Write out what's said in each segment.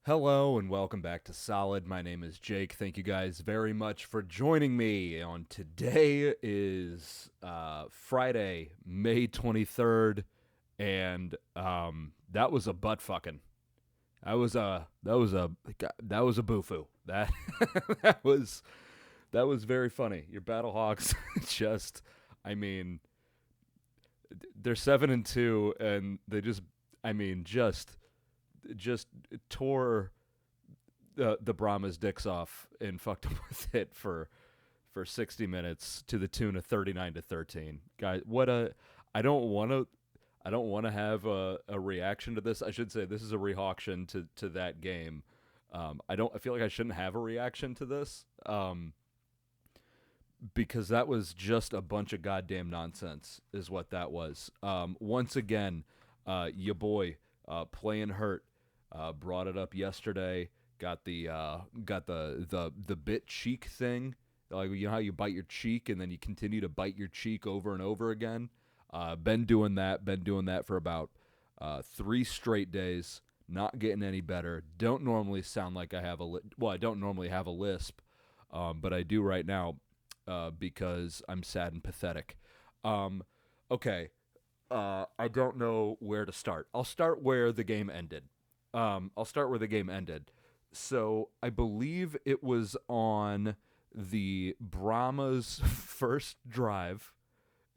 Hello and welcome back to Solid. My name is Jake. Thank you guys very much for joining me. On today is Friday, May 23rd, and that was a butt fucking. That was a Bufu. That that was that was very funny. Your Battlehawks just, I mean, they're 7-2, and they just, I mean, just tore the Brahmas dicks off and fucked them with it for 60 minutes to the tune of 39-13. Guys, what a I don't want to have a reaction to this. I should say this is a reHawktion to that game. I feel like I shouldn't have a reaction to this. Because that was just a bunch of goddamn nonsense is what that was. Once again, your boy playing hurt brought it up yesterday. Got the bit cheek thing. Like, you know how you bite your cheek and then you continue to bite your cheek over and over again. Been doing that for about 3 straight days. Not getting any better. Don't normally sound like I have I don't normally have a lisp, but I do right now because I'm sad and pathetic. Okay. I don't know where to start. I'll start where the game ended. So I believe it was on the Brahmas' first drive.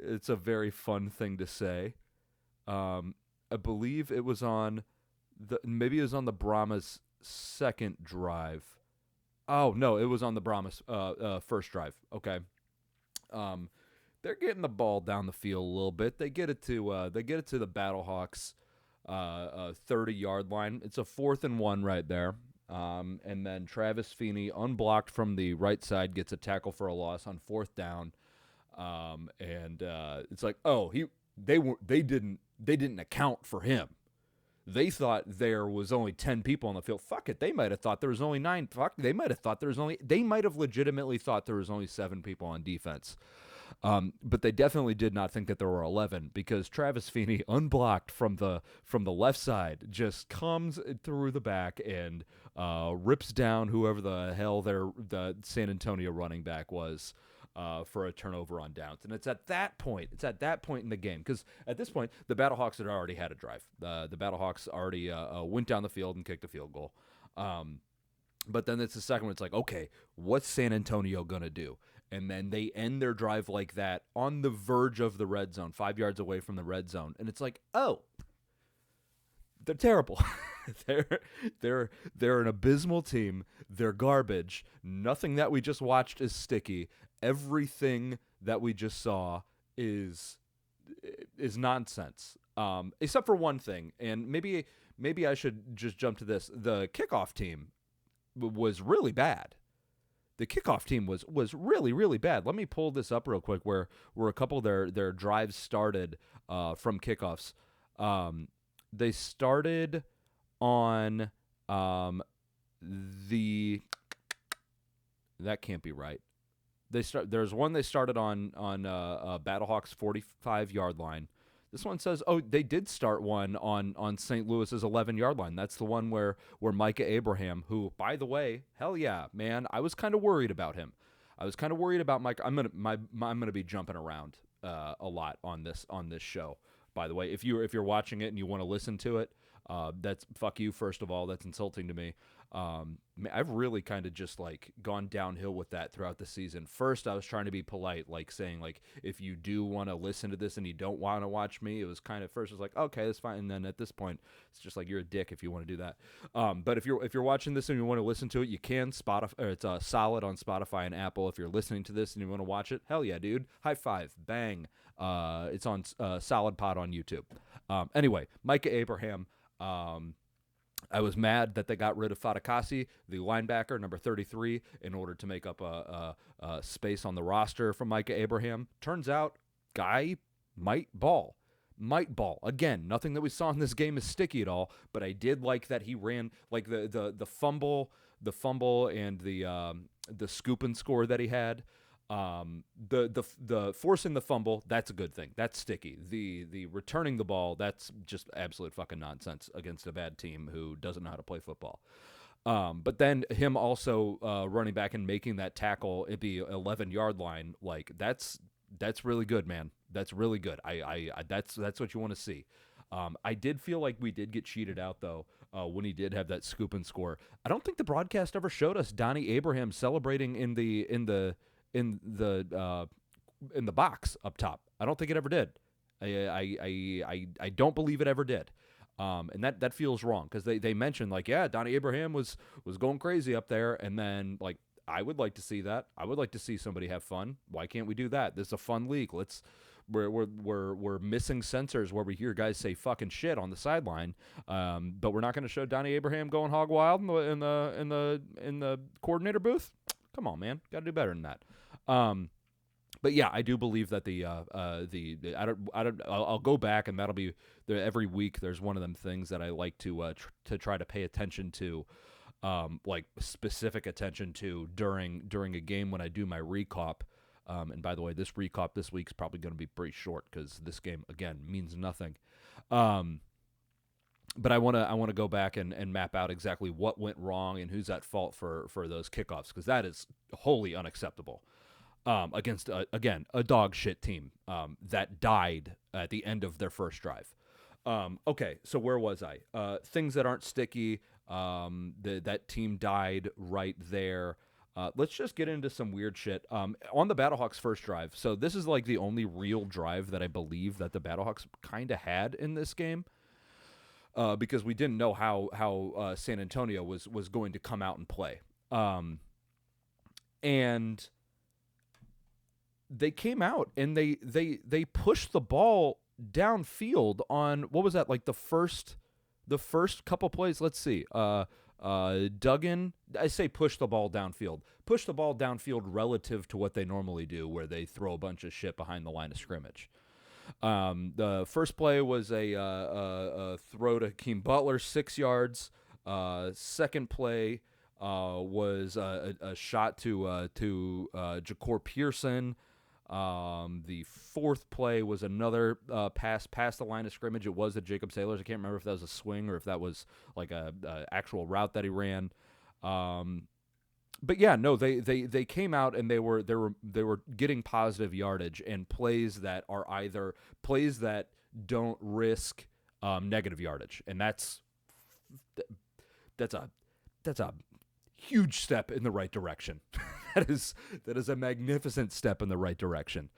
It's a very fun thing to say. I believe it was on maybe it was on the Brahmas' second drive. Oh no, it was on the Brahmas first drive. Okay. They're getting the ball down the field a little bit. They get it to the Battlehawks 30-yard line. It's a 4th and 1 right there. And then Travis Feeney, unblocked from the right side, gets a tackle for a loss on 4th down. And it's like, oh, they didn't account for him. They thought there was only 10 people on the field. Fuck it. They might have thought there was only 9. Fuck. They might have legitimately thought there was only 7 people on defense. But they definitely did not think that there were 11, because Travis Feeney, unblocked from the left side, just comes through the back and rips down whoever the hell the San Antonio running back was. For a turnover on downs. And it's at that point in the game, because at this point, the Battlehawks had already had a drive. The Battlehawks already went down the field and kicked a field goal. But then it's the second one. It's like, okay, what's San Antonio going to do? And then they end their drive like that on the verge of the red zone, 5 yards away from the red zone. And it's like, oh, they're terrible. they're an abysmal team. They're garbage. Nothing that we just watched is sticky. Everything that we just saw is nonsense. Except for one thing, and maybe I should just jump to this. The kickoff team was really bad. The kickoff team was really, really bad. Let me pull this up real quick where a couple of their drives started from kickoffs. They started on that can't be right. There's one they started on Battlehawks 45-yard line. This one says, oh, they did start one on St. Louis's 11-yard line. That's the one where Micah Abraham, who, by the way, hell yeah, man, I was kind of worried about him. I was kind of worried about Micah. I'm gonna be jumping around a lot on this show. By the way, if you're watching it and you want to listen to it, that's fuck you. First of all, that's insulting to me. I've really kind of just like gone downhill with that throughout the season. First, I was trying to be polite, like saying like, if you do want to listen to this and you don't want to watch me, it was kind of first it was like, okay, that's fine. And then at this point, it's just like, you're a dick if you want to do that. But if you're watching this and you want to listen to it, you can. It's Solid on Spotify and Apple. If you're listening to this and you want to watch it, hell yeah, dude, high five, bang. It's on Solid Pod on YouTube. Anyway, Micah Abraham. I was mad that they got rid of Fatakasi, the linebacker, number 33, in order to make up a space on the roster for Micah Abraham. Turns out, guy might ball. Again, nothing that we saw in this game is sticky at all, but I did like that he ran, like the fumble and the scoop and score that he had. The forcing the fumble, that's a good thing. That's sticky. The returning the ball, that's just absolute fucking nonsense against a bad team who doesn't know how to play football. But then him also running back and making that tackle at the 11-yard line, like that's really good, man. That's really good. I that's what you want to see. I did feel like we did get cheated out though when he did have that scoop and score. I don't think the broadcast ever showed us Donnie Abraham celebrating in the box up top. I don't think it ever did. I don't believe it ever did. And that feels wrong because they mentioned like, yeah, Donnie Abraham was going crazy up there, and then like I would like to see that. I would like to see somebody have fun. Why can't we do that? This is a fun league. We're missing sensors where we hear guys say fucking shit on the sideline, but we're not going to show Donnie Abraham going hog wild in the coordinator booth. Come on, man, got to do better than that. But yeah, I do believe that I'll go back, and that'll be there every week. There's one of them things that I like to try to pay attention to, like specific attention to during a game when I do my recop. And by the way, this recop this week's probably going to be pretty short because this game again means nothing. But I want to go back and map out exactly what went wrong and who's at fault for those kickoffs, because that is wholly unacceptable. Against, again, a dog shit team that died at the end of their first drive. Okay, so where was I? Things that aren't sticky. That team died right there. Let's just get into some weird shit. On the Battlehawks' first drive, so this is like the only real drive that I believe that the Battlehawks kind of had in this game. Because we didn't know how San Antonio was going to come out and play. And they came out and they pushed the ball downfield on, what was that, like the first couple plays? Let's see. Duggan, I say push the ball downfield. Push the ball downfield relative to what they normally do, where they throw a bunch of shit behind the line of scrimmage. The first play was a throw to Hakeem Butler, 6 yards. Second play was a shot to Ja'Cour Pearson. The fourth play was another pass past the line of scrimmage. It was at Jacob Sailors. I can't remember if that was a swing or if that was like a actual route that he ran. But yeah, no, they came out and they were getting positive yardage and plays that are either plays that don't risk negative yardage, and that's a huge step in the right direction. that is a magnificent step in the right direction.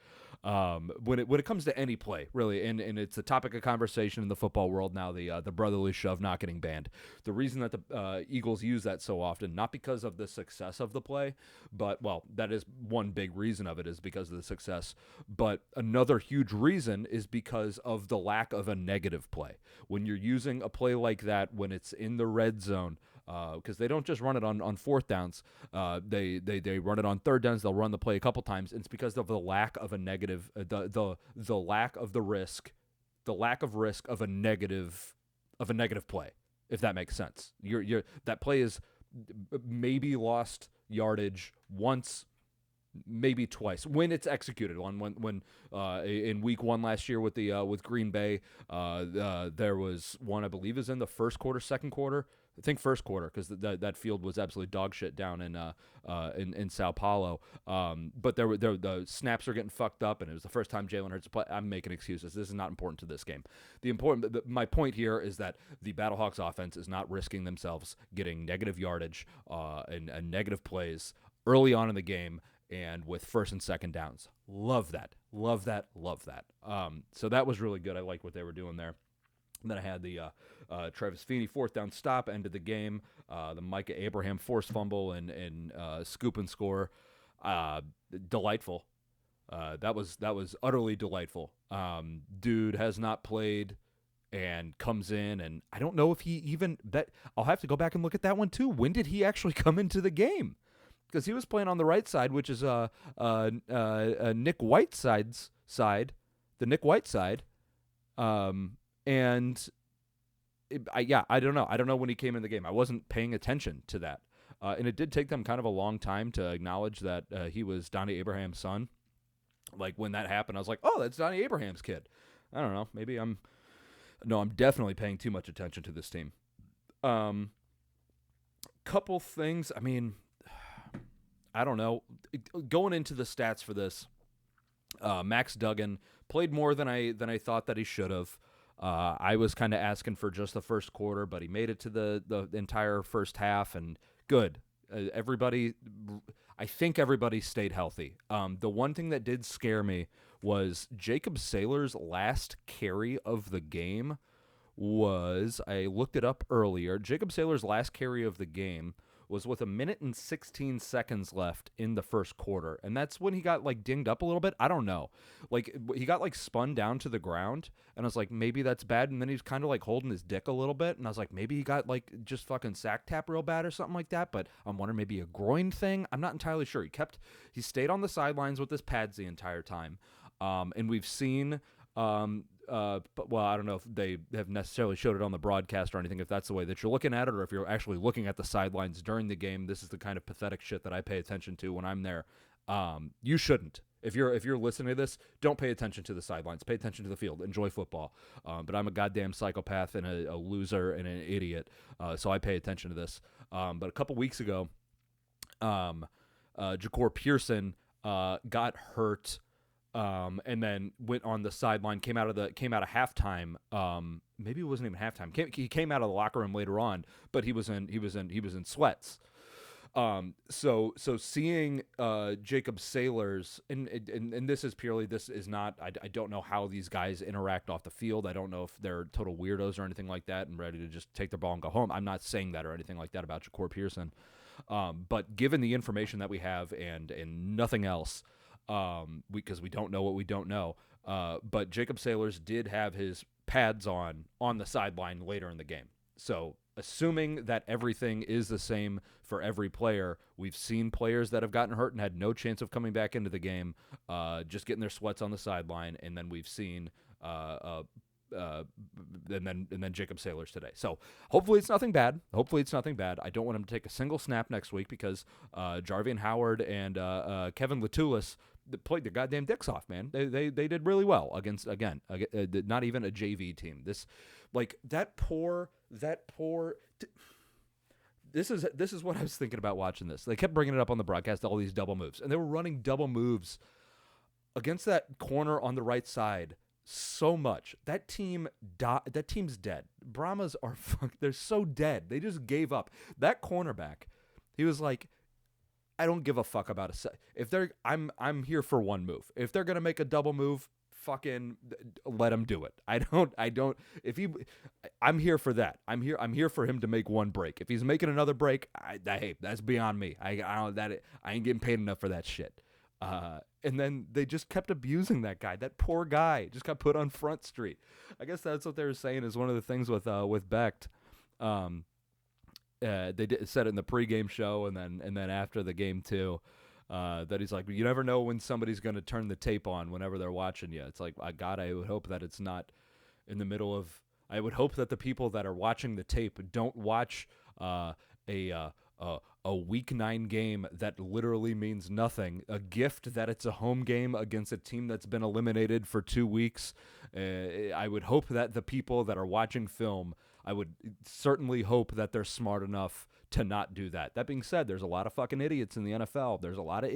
When it comes to any play, really, and it's a topic of conversation in the football world now, the brotherly shove not getting banned. The reason that the Eagles use that so often, not because of the success of the play, but, well, that is one big reason of it, is because of the success, but another huge reason is because of the lack of a negative play. When you're using a play like that, when it's in the red zone, because they don't just run it on fourth downs. They run it on third downs. They'll run the play a couple times. It's because of the lack of a negative, the lack of the risk, the lack of risk of a negative play. If that makes sense, that play is maybe lost yardage once, maybe twice when it's executed. When in week 1 last year with Green Bay, there was one I believe is in the first quarter, second quarter. I think first quarter, because that field was absolutely dog shit down in Sao Paulo. But the snaps are getting fucked up, and it was the first time Jalen Hurts play. I'm making excuses. This is not important to this game. My point here is that the Battlehawks offense is not risking themselves getting negative yardage and negative plays early on in the game, and with first and second downs. Love that. So that was really good. I like what they were doing there. And then I had the Travis Feeney fourth down stop, ended the game. The Micah Abraham forced fumble and scoop and score. Delightful. That was utterly delightful. Dude has not played and comes in, and I don't know if he even that. I'll have to go back and look at that one too. When did he actually come into the game? Because he was playing on the right side, which is Nick Whiteside's side, the Nick White side. And I don't know. I don't know when he came in the game. I wasn't paying attention to that. And it did take them kind of a long time to acknowledge that he was Donnie Abraham's son. Like, when that happened, I was like, oh, that's Donnie Abraham's kid. I don't know. Maybe I'm definitely paying too much attention to this team. Couple things. I mean, I don't know. Going into the stats for this, Max Duggan played more than I thought that he should have. I was kind of asking for just the first quarter, but he made it to the entire first half, and good. I think everybody stayed healthy. The one thing that did scare me was Jacob Saylor's last carry of the game I looked it up earlier. Jacob Saylor's last carry of the game was with 1:16 left in the first quarter. And that's when he got like dinged up a little bit. I don't know. Like he got like spun down to the ground and I was like, maybe that's bad. And then he's kind of like holding his dick a little bit. And I was like, maybe he got like just fucking sack tap real bad or something like that. But I'm wondering maybe a groin thing. I'm not entirely sure. He stayed on the sidelines with his pads the entire time. And we've seen, well, I don't know if they have necessarily showed it on the broadcast or anything, if that's the way that you're looking at it, or if you're actually looking at the sidelines during the game. This is the kind of pathetic shit that I pay attention to when I'm there. You shouldn't. If you're listening to this, don't pay attention to the sidelines. Pay attention to the field. Enjoy football. But I'm a goddamn psychopath and a loser and an idiot, so I pay attention to this. But a couple weeks ago, Ja'Cour Pearson got hurt. And then went on the sideline, came out of halftime. Maybe it wasn't even halftime. He came out of the locker room later on, but he was in sweats. So seeing Jacob Saylor's and this is not. I don't know how these guys interact off the field. I don't know if they're total weirdos or anything like that and ready to just take their ball and go home. I'm not saying that or anything like that about Ja'Cour Pearson. But given the information that we have and nothing else. Because we don't know what we don't know. But Jacob Saylor's did have his pads on the sideline later in the game. So assuming that everything is the same for every player, we've seen players that have gotten hurt and had no chance of coming back into the game, just getting their sweats on the sideline, and then we've seen and then Jacob Saylor's today. So hopefully it's nothing bad. I don't want him to take a single snap next week because Jarvian Howard and Kevin Latulis played their goddamn dicks off, man. They did really well against, again, not even a JV team. This is what I was thinking about watching this. They kept bringing it up on the broadcast, all these double moves, and they were running double moves against that corner on the right side so much. That team's dead. Brahmas are they're so dead. They just gave up. That cornerback, he was like, I don't give a fuck about a set. I'm here for one move. If they're gonna make a double move, fucking let him do it. I'm here for that. I'm here for him to make one break. If he's making another break, hey, that's beyond me. I ain't getting paid enough for that shit. And then they just kept abusing that guy. That poor guy just got put on Front Street. I guess that's what they were saying is one of the things with Becht. They said it in the pregame show and then after the game too, that he's like, you never know when somebody's going to turn the tape on whenever they're watching you. It's like, I would hope that it's not in the middle of. I would hope that the people that are watching the tape don't watch a Week 9 game that literally means nothing. A gift that it's a home game against a team that's been eliminated for 2 weeks. I would hope that the people that are watching film, I would certainly hope that they're smart enough to not do that. That being said, there's a lot of fucking idiots in the NFL. There's a lot of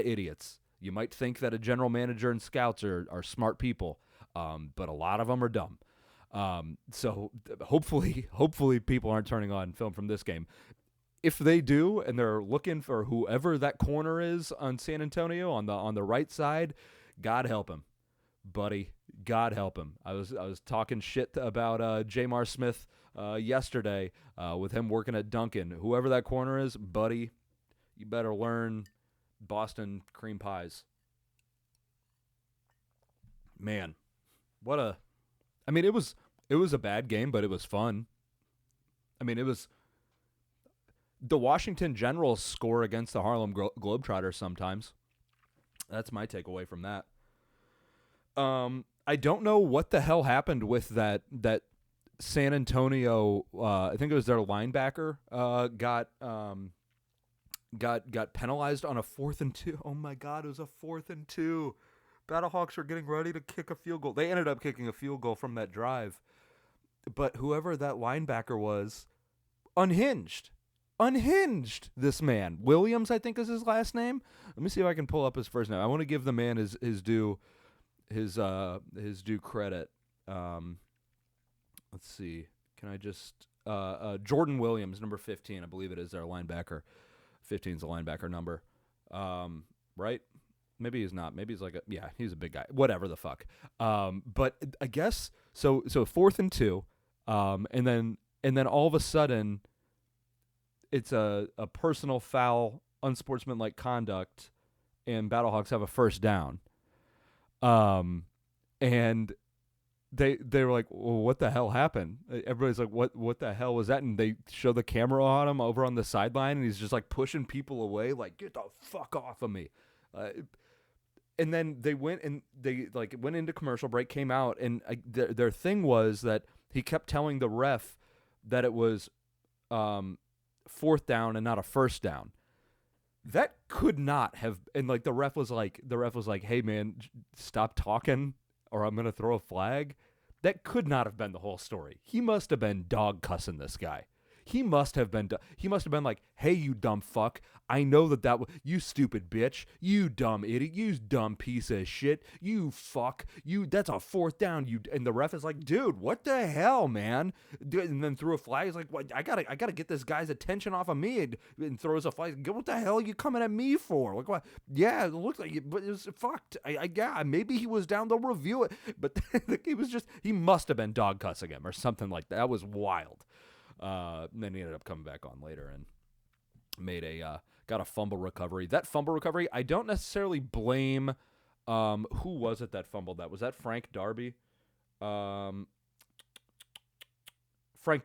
idiots. You might think that a general manager and scouts are smart people, but a lot of them are dumb. So hopefully people aren't turning on film from this game. If they do, and they're looking for whoever that corner is on San Antonio on the right side, God help him, buddy. God help him. I was talking shit about Jamar Smith yesterday with him working at Dunkin'. Whoever that corner is, buddy, you better learn Boston cream pies. Man, it was a bad game, but it was fun. It was the Washington Generals score against the Harlem Globetrotters sometimes. That's my takeaway from that. I don't know what the hell happened with that San Antonio. I think it was their linebacker got penalized on a 4th and 2. Oh my God, it was a 4th and 2. Battlehawks were getting ready to kick a field goal. They ended up kicking a field goal from that drive. But whoever that linebacker was, unhinged. Unhinged, this man. Williams, I think, is his last name. Let me see if I can pull up his first name. I want to give the man his due credit. Let's see. Can I just Jordan Williams, number 15, I believe it is, their linebacker. 15 is the linebacker number. Right? Maybe he's not. Maybe he's he's a big guy. Whatever the fuck. But I guess so 4th and 2. And then all of a sudden it's a personal foul, unsportsmanlike conduct, and Battlehawks have a first down. And they were like, well, what the hell happened? Everybody's like, what the hell was that? And they show the camera on him over on the sideline, and he's just like pushing people away, like, get the fuck off of me. And then they went into commercial break, came out, and their thing was that he kept telling the ref that it was 4th down and not a first down. That could not have, and like the ref was like, hey man, stop talking, or I'm gonna throw a flag. That could not have been the whole story. He must have been dog cussing this guy. He must have been like, hey, you dumb fuck. I know that you stupid bitch. You dumb idiot. You dumb piece of shit. You fuck. That's a 4th down. And the ref is like, dude, what the hell, man? And then threw a flag. He's like, what? I gotta get this guy's attention off of me, and throws a flag. What the hell are you coming at me for? Like, what? Yeah, it looked like it, but it was fucked. Yeah, maybe he was down. They'll review it. But he must have been dog cussing him or something like that. That was wild. And then he ended up coming back on later and got a fumble recovery. That fumble recovery, I don't necessarily blame. Who was it that fumbled that? Was that Frank Darby? Frank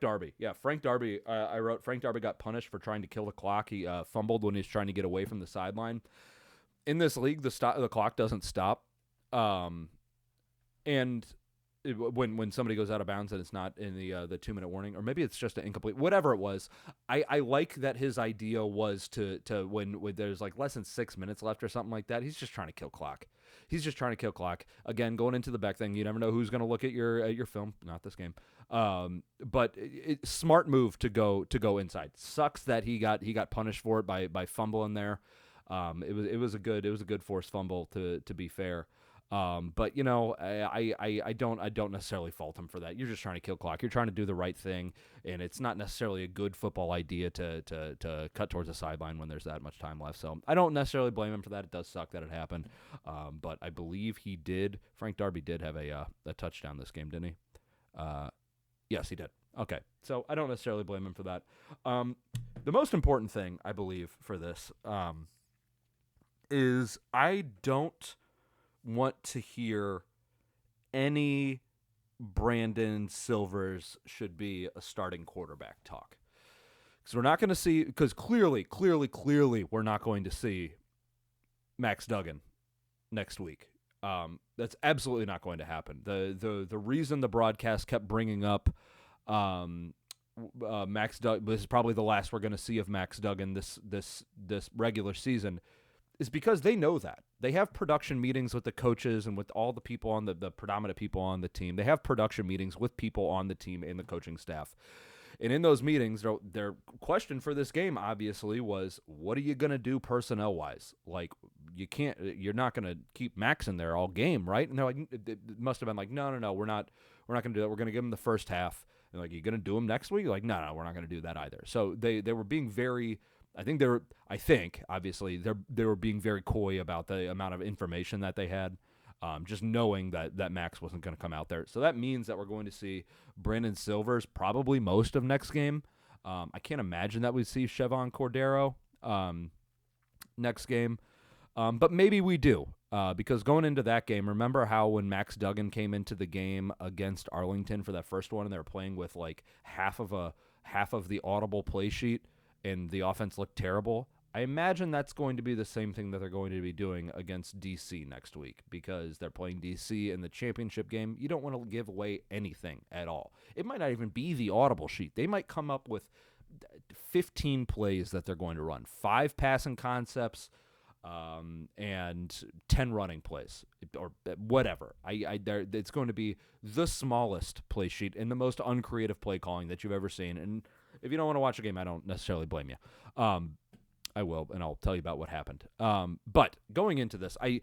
Darby. Yeah, Frank Darby. I wrote Frank Darby got punished for trying to kill the clock. He fumbled when he was trying to get away from the sideline. In this league, the clock doesn't stop. And when somebody goes out of bounds and it's not in the 2-minute warning, or maybe it's just an incomplete, whatever it was. I like that his idea was to when there's like less than 6 minutes left or something like that. He's just trying to kill clock. Again, going into the back thing, you never know who's going to look at your film. Not this game. But smart move to go inside. Sucks that he got punished for it by fumbling there. It was a good forced fumble to be fair. But you know, I don't necessarily fault him for that. You're just trying to kill clock. You're trying to do the right thing, and it's not necessarily a good football idea to cut towards the sideline when there's that much time left. So I don't necessarily blame him for that. It does suck that it happened. But I believe Frank Darby did have a touchdown this game, didn't he? Yes, he did. Okay, so I don't necessarily blame him for that. The most important thing I believe for this is I don't want to hear any Brandon Silvers should be a starting quarterback talk. Because we're not going to see, because clearly, we're not going to see Max Duggan next week. That's absolutely not going to happen. The reason the broadcast kept bringing up Max Duggan, this is probably the last we're going to see of Max Duggan this regular season, is because they know that. They have production meetings with the coaches and with all the people on the predominant people on the team. They have production meetings with people on the team and the coaching staff. And in those meetings, their question for this game obviously was, what are you going to do personnel-wise? Like, you're not going to keep Max in there all game, right? And they're like, it must have been like, no, we're not going to do that. We're going to give him the first half. And like, you going to do him next week? Like, no, we're not going to do that either. So they were being very, obviously they were being very coy about the amount of information that they had, just knowing that Max wasn't going to come out there. So that means that we're going to see Brandon Silvers probably most of next game. I can't imagine that we'd see Chevon Cordero next game, but maybe we do, because going into that game, remember how when Max Duggan came into the game against Arlington for that first one, and they were playing with like half of the audible play sheet, and the offense looked terrible? I imagine that's going to be the same thing that they're going to be doing against DC next week, because they're playing DC in the championship game. You don't want to give away anything at all. It might not even be the audible sheet. They might come up with 15 plays that they're going to run, 5 passing concepts, and 10 running plays, or whatever. It's going to be the smallest play sheet and the most uncreative play calling that you've ever seen. And If you don't want to watch a game, I don't necessarily blame you. I will, and I'll tell you about what happened. But going into this, I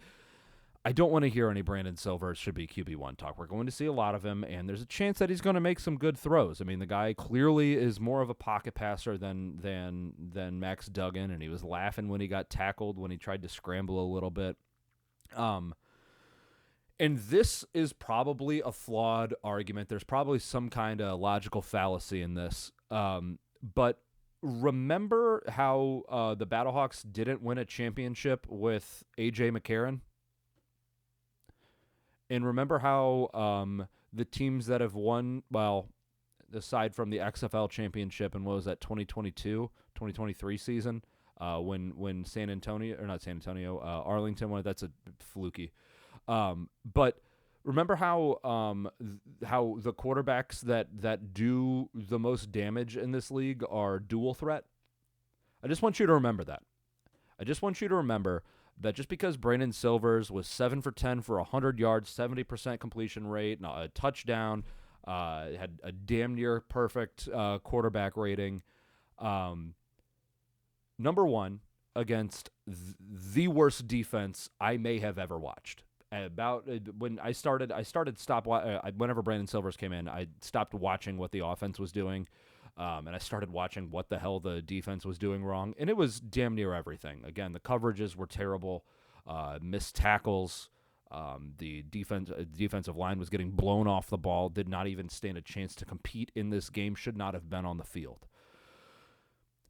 don't want to hear any Brandon Silvers should be QB1 talk. We're going to see a lot of him, and there's a chance that he's going to make some good throws. I mean, the guy clearly is more of a pocket passer than Max Duggan, and he was laughing when he got tackled when he tried to scramble a little bit. And this is probably a flawed argument. There's probably some kind of logical fallacy in this. But remember how the Battlehawks didn't win a championship with A.J. McCarron? And remember how the teams that have won, well, aside from the XFL championship and what was that, 2023 season, when San Antonio, or not San Antonio, Arlington won, that's a fluky. But remember how the quarterbacks that do the most damage in this league are dual threat? I just want you to remember that. I just want you to remember that just because Brandon Silvers was 7 for 10 for 100 yards, 70% completion rate, and a touchdown, had a damn near perfect quarterback rating, number one, against the worst defense I may have ever watched. About when I started whenever Brandon Silvers came in, I stopped watching what the offense was doing, and I started watching what the hell the defense was doing wrong, and it was damn near everything. Again, the coverages were terrible, missed tackles, the defensive line was getting blown off the ball, did not even stand a chance to compete in this game, should not have been on the field.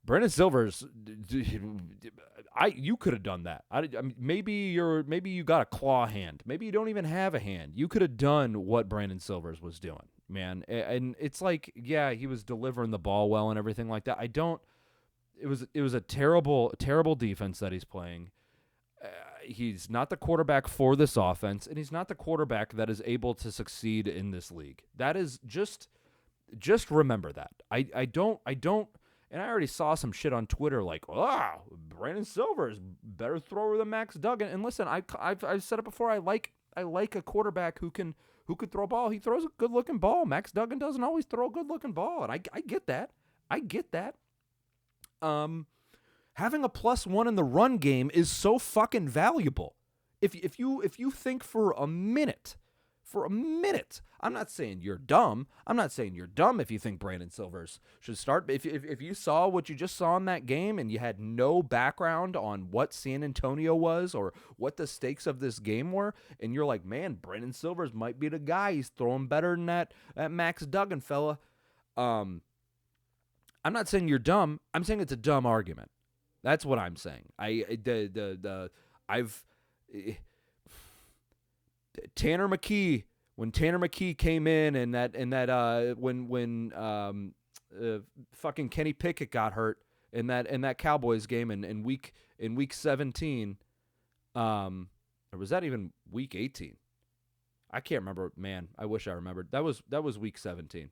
Brandon Silvers, you could have done that. I mean, maybe you got a claw hand. Maybe you don't even have a hand. You could have done what Brandon Silvers was doing, man. And it's like, yeah, he was delivering the ball well and everything like that. It was a terrible defense that he's playing. He's not the quarterback for this offense, and he's not the quarterback that is able to succeed in this league. That is just remember that. I don't. And I already saw some shit on Twitter like, wow, Brandon Silvers better thrower than Max Duggan. And listen, I've said it before. I like a quarterback who could throw a ball. He throws a good looking ball. Max Duggan doesn't always throw a good looking ball, and I get that. I get that. Having a +1 in the run game is so fucking valuable. If you think for a minute. I'm not saying you're dumb. I'm not saying you're dumb if you think Brandon Silvers should start. If you saw what you just saw in that game and you had no background on what San Antonio was or what the stakes of this game were, and you're like, man, Brandon Silvers might be the guy. He's throwing better than that Max Duggan fella. I'm not saying you're dumb. I'm saying it's a dumb argument. That's what I'm saying. Tanner McKee, when Tanner McKee came in and when fucking Kenny Pickett got hurt in that Cowboys game in week 17, or was that even week 18? I can't remember, man. I wish I remembered. That was week 17.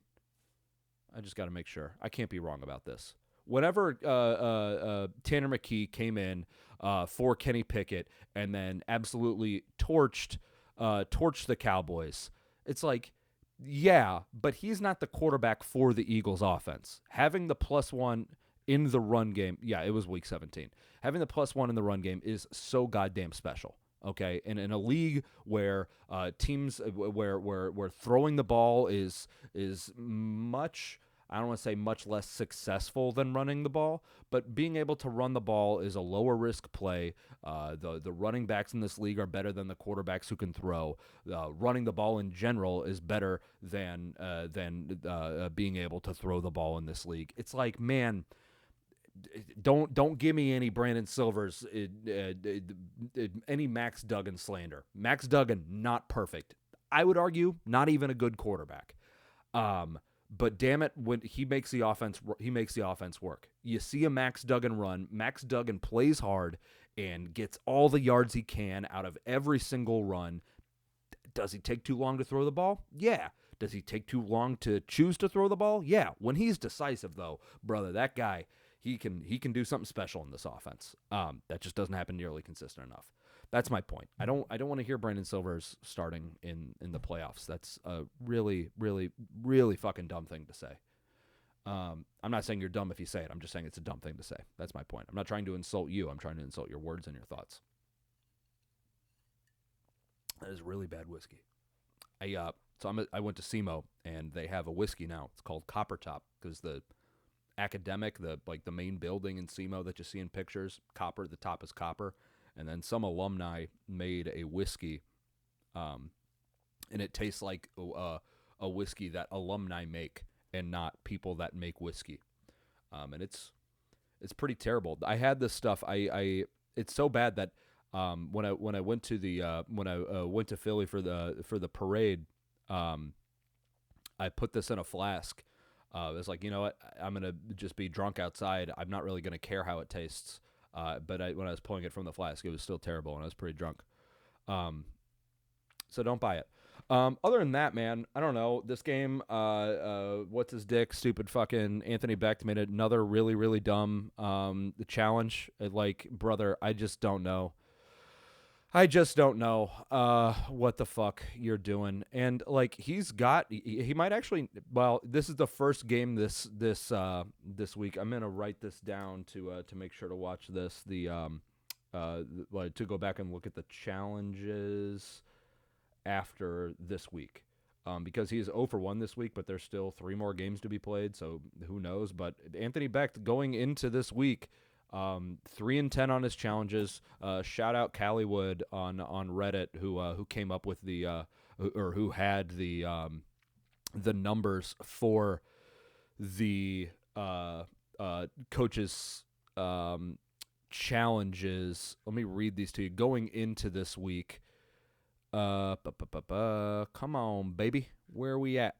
I just got to make sure. I can't be wrong about this. Whenever Tanner McKee came in for Kenny Pickett and then absolutely torched the Cowboys, it's like, yeah, but he's not the quarterback for the Eagles offense. Having the +1 in the run game, yeah, it was week 17. Having the +1 in the run game is so goddamn special. Okay, and in a league where teams where throwing the ball is much, I don't want to say much less successful than running the ball, but being able to run the ball is a lower risk play. The running backs in this league are better than the quarterbacks who can throw. Running the ball in general is better than being able to throw the ball in this league. It's like, man, don't give me any Brandon Silvers, any Max Duggan slander. Max Duggan, not perfect. I would argue not even a good quarterback. But damn it, when he makes the offense work. You see a Max Duggan run. Max Duggan plays hard and gets all the yards he can out of every single run. Does he take too long to throw the ball? Yeah. Does he take too long to choose to throw the ball? Yeah. When he's decisive, though, brother, that guy, he can do something special in this offense. That just doesn't happen nearly consistent enough. That's my point. I don't want to hear Brandon Silvers starting in the playoffs. That's a really, really, really fucking dumb thing to say. I'm not saying you're dumb if you say it. I'm just saying it's a dumb thing to say. That's my point. I'm not trying to insult you. I'm trying to insult your words and your thoughts. That is really bad whiskey. I went to SEMO, and they have a whiskey now. It's called Copper Top, because the academic, the main building in SEMO that you see in pictures, copper, the top is copper. And then some alumni made a whiskey, and it tastes like a whiskey that alumni make and not people that make whiskey. And it's pretty terrible. I had this stuff. It's so bad that when I went to the went to Philly for the parade, I put this in a flask. It was like, you know what? I'm gonna just be drunk outside. I'm not really gonna care how it tastes. But when I was pulling it from the flask, it was still terrible, and I was pretty drunk. So don't buy it. Other than that, man, I don't know. This game, what's his dick? Stupid fucking Anthony Becht made another really, really dumb challenge. Like, brother, I just don't know. I just don't know what the fuck you're doing. And like he might actually. Well, this is the first game this week. I'm gonna write this down to make sure to watch this. To go back and look at the challenges after this week. Because he is 0 for 1 this week, but there's still 3 more games to be played, so who knows? But Anthony Becht going into this week, 3-10 on his challenges. Shout out Callywood on Reddit who came up with who had the numbers for the coaches challenges. Let me read these to you. Going into this week, come on, baby, where are we at?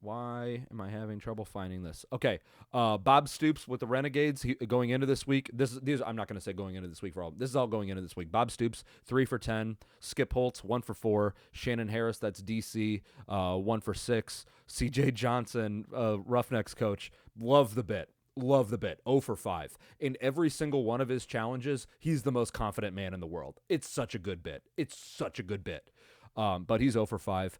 Why am I having trouble finding this? Okay, Bob Stoops with the Renegades going into this week. These I'm not going to say going into this week for all. This is all going into this week. Bob Stoops 3 for 10. Skip Holtz 1 for 4. Shannon Harris, that's DC, 1 for 6. CJ Johnson, Roughnecks coach, love the bit. 0 for 5. In every single one of his challenges, he's the most confident man in the world. It's such a good bit. But he's 0 for 5.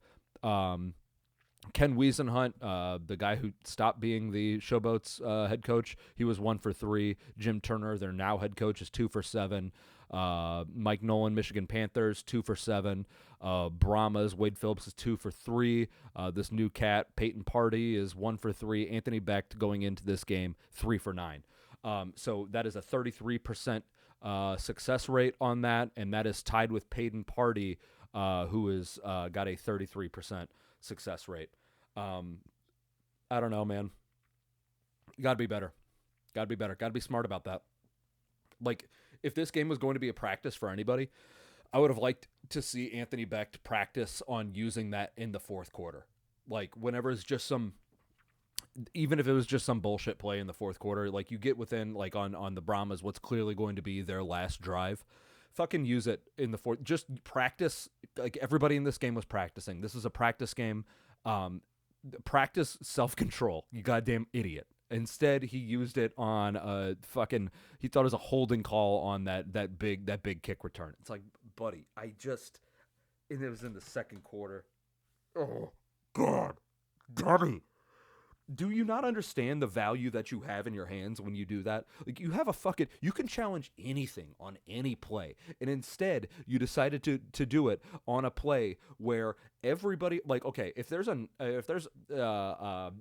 Ken Wiesenhunt, the guy who stopped being the Showboats head coach, he was 1 for 3. Jim Turner, their now head coach, is 2 for 7. Mike Nolan, Michigan Panthers, 2 for 7. Brahmas, Wade Phillips is 2 for 3. This new cat, Peyton Party, is 1 for 3. Anthony Becht going into this game, 3 for 9. So that is a 33% success rate on that, and that is tied with Peyton Party, who is got a 33% success rate. I don't know, man. You gotta be better. Gotta be smart about that. Like, if this game was going to be a practice for anybody, I would have liked to see Anthony Becht practice on using that in the fourth quarter. Like, whenever it's just even if it was just some bullshit play in the fourth quarter, like you get within, like on the Brahmas, what's clearly going to be their last drive, fucking use it in the fourth. Just practice. Like, everybody in this game was practicing. This is a practice game. Practice self-control, you goddamn idiot. Instead, he used it on he thought it was a holding call on that big kick return. It's like, buddy, and it was in the second quarter. Oh, God. Dummy. Do you not understand the value that you have in your hands when you do that? Like, you have you can challenge anything on any play. And instead, you decided to do it on a play where everybody, like, okay, if there's a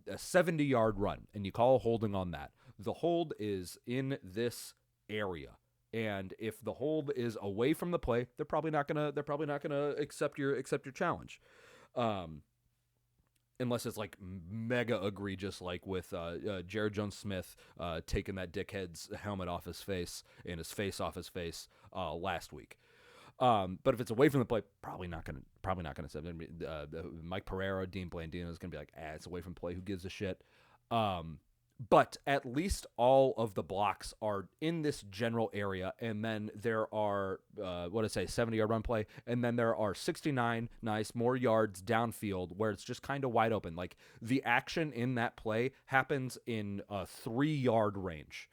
70-yard run and you call a holding on that, the hold is in this area. And if the hold is away from the play, they're probably not gonna accept your challenge. Unless it's like mega egregious, like with Jared Jones-Smith taking that dickhead's helmet off his face and his face off his face last week. But if it's away from the play, probably not gonna accept it. Mike Pereira, Dean Blandino is gonna be like, it's away from play. Who gives a shit? But at least all of the blocks are in this general area, and then there are 70-yard run play, and then there are 69 more yards downfield where it's just kind of wide open. Like, the action in that play happens in a 3-yard range.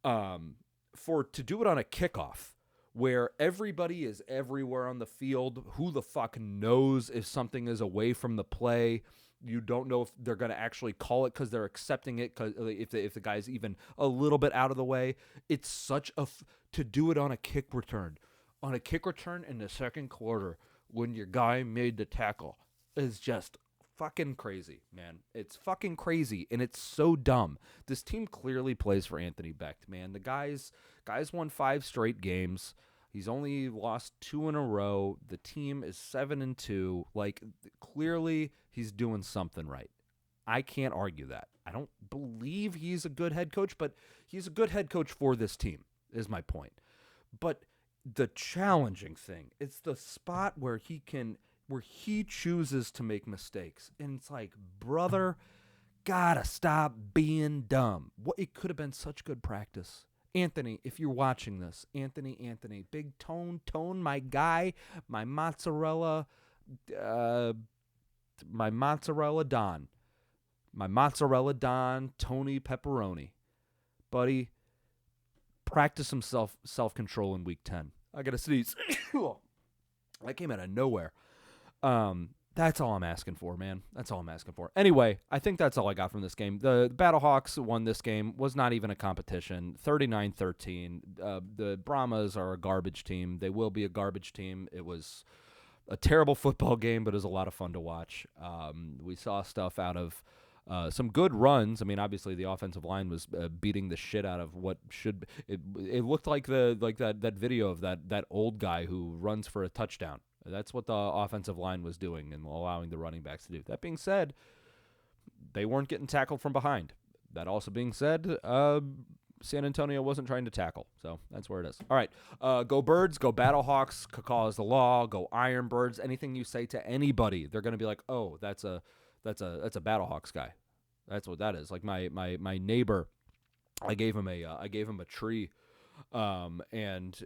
To do it on a kickoff, where everybody is everywhere on the field, who the fuck knows if something is away from the play? You don't know if they're going to actually call it because they're accepting it. Because if the guy's even a little bit out of the way, it's such to do it on a kick return, in the second quarter when your guy made the tackle is just fucking crazy, man. It's fucking crazy, and it's so dumb. This team clearly plays for Anthony Becht, man. The guys won 5 straight games. He's only lost 2 in a row. The team is 7-2. Like, clearly he's doing something right. I can't argue that. I don't believe he's a good head coach, but he's a good head coach for this team, is my point. But the challenging thing, it's the spot where he chooses to make mistakes. And it's like, brother, gotta stop being dumb. It could have been such good practice. Anthony, if you're watching this, Anthony, big tone, my guy, my mozzarella Don, Tony Pepperoni. Buddy, practice some self-control in week 10. I got to sneeze. That came out of nowhere. That's all I'm asking for, man. That's all I'm asking for. Anyway, I think that's all I got from this game. The Battlehawks won this game. Was not even a competition. 39-13. The Brahmas are a garbage team. They will be a garbage team. It was a terrible football game, but it was a lot of fun to watch. We saw stuff out of some good runs. I mean, obviously the offensive line was beating the shit out of what should. It looked like that video of that old guy who runs for a touchdown. That's what the offensive line was doing and allowing the running backs to do. That being said, they weren't getting tackled from behind. That also being said, San Antonio wasn't trying to tackle. So that's where it is. All right. Go Birds, go Battlehawks, Cacaw is the law, go Ironbirds. Anything you say to anybody, they're going to be like, oh, that's a Battlehawks guy. That's what that is. Like my neighbor, I gave him a tree. And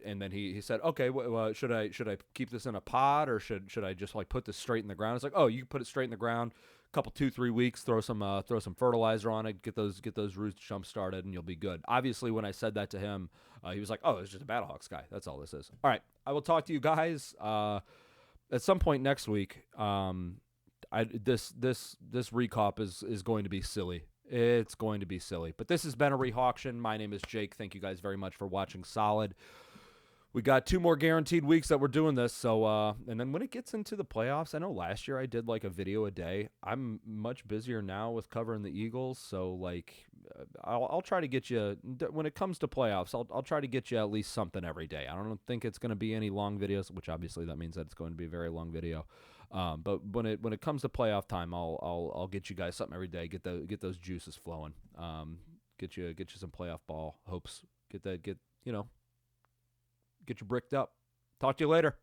then he said, okay, should I keep this in a pod or should I just like put this straight in the ground? It's like, oh, you can put it straight in the ground, couple 2-3 weeks, throw some fertilizer on it, get those roots jump started, and you'll be good. Obviously, when I said that to him, he was like, oh, it's just a Battlehawks guy. That's all this is. All right, I will talk to you guys at some point next week. This recop is going to be silly. It's going to be silly. But this has been a reHawktion. My name is Jake. Thank you guys very much for watching Solid. We got 2 more guaranteed weeks that we're doing this. So, and then when it gets into the playoffs, I know last year I did like a video a day. I'm much busier now with covering the Eagles. So, like, I'll try to get you, when it comes to playoffs, I'll try to get you at least something every day. I don't think it's going to be any long videos, which obviously that means that it's going to be a very long video. But when it comes to playoff time, I'll get you guys something every day. Get those juices flowing. Get you some playoff ball hopes. Get you bricked up. Talk to you later.